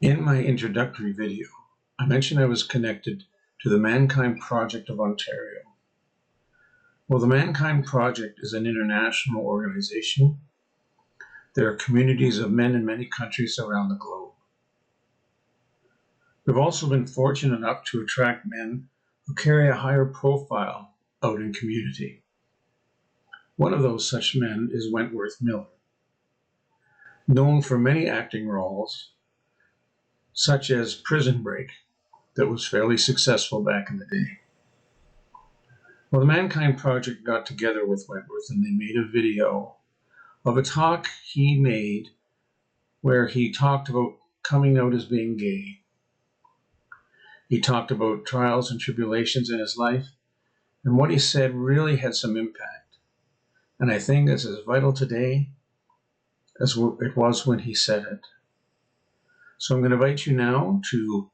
In my introductory video, I mentioned I was connected to the ManKind Project of Ontario. Well, the ManKind Project is an international organization. There are communities of men in many countries around the globe. We've also been fortunate enough to attract men who carry a higher profile out in community. One of those such men is Wentworth Miller, known for many acting roles, such as Prison Break, that was fairly successful back in the day. Well, the ManKind Project got together with Wentworth and they made a video of a talk he made where he talked about coming out as being gay. He talked about trials and tribulations in his life, and what he said really had some impact. And I think it's as vital today as it was when he said it. So I'm going to invite you now to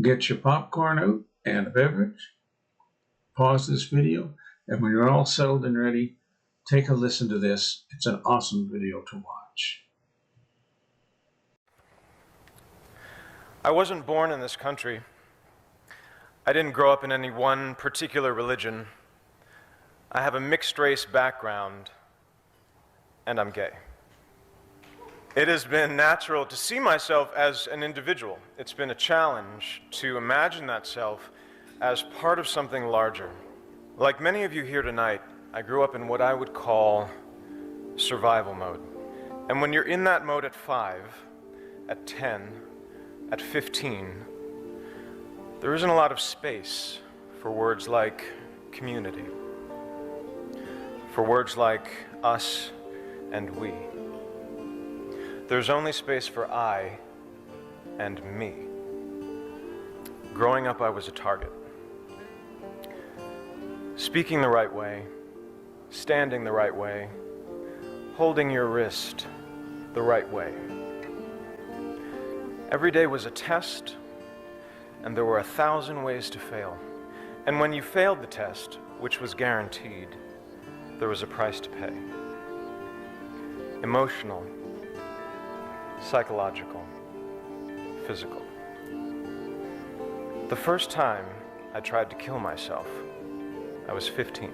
get your popcorn out and a beverage, pause this video, and when you're all settled and ready, take a listen to this. It's an awesome video to watch. I wasn't born in this country. I didn't grow up in any one particular religion. I have a mixed race background, and I'm gay. It has been natural to see myself as an individual. It's been a challenge to imagine that self as part of something larger. Like many of you here tonight, I grew up in what I would call survival mode. And when you're in that mode at 5, at 10, at 15, there isn't a lot of space for words like community, for words like us and we. There's only space for I and me. Growing up, I was a target. Speaking the right way, standing the right way, holding your wrist the right way. Every day was a test, and there were 1,000 ways to fail. And when you failed the test, which was guaranteed, there was a price to pay. Emotional, psychological, physical. The first time I tried to kill myself, I was 15.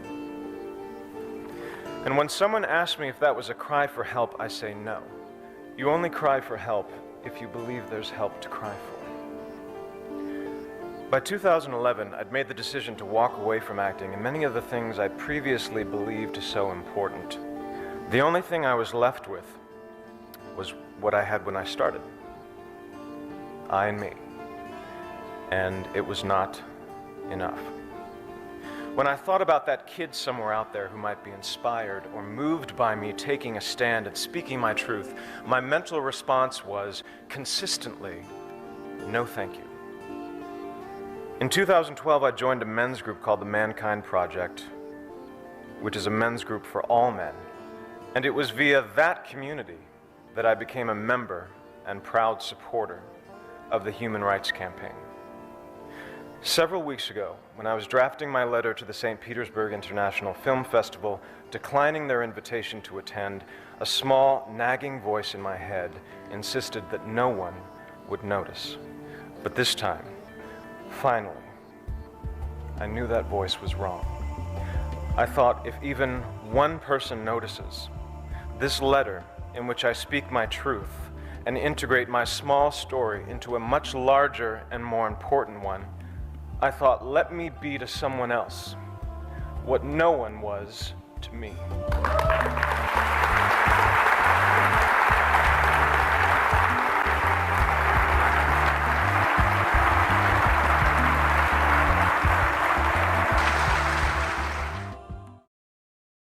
And when someone asked me if that was a cry for help, I say no. You only cry for help if you believe there's help to cry for. By 2011, I'd made the decision to walk away from acting and many of the things I previously believed so important. The only thing I was left with was what I had when I started. I and me. And it was not enough. When I thought about that kid somewhere out there who might be inspired or moved by me taking a stand and speaking my truth, my mental response was consistently, no thank you. In 2012, I joined a men's group called the ManKind Project, which is a men's group for all men. And it was via that community that I became a member and proud supporter of the Human Rights Campaign. Several weeks ago, when I was drafting my letter to the St. Petersburg International Film Festival, declining their invitation to attend, a small, nagging voice in my head insisted that no one would notice. But this time, finally, I knew that voice was wrong. I thought if even one person notices, this letter in which I speak my truth and integrate my small story into a much larger and more important one, I thought, let me be to someone else what no one was to me.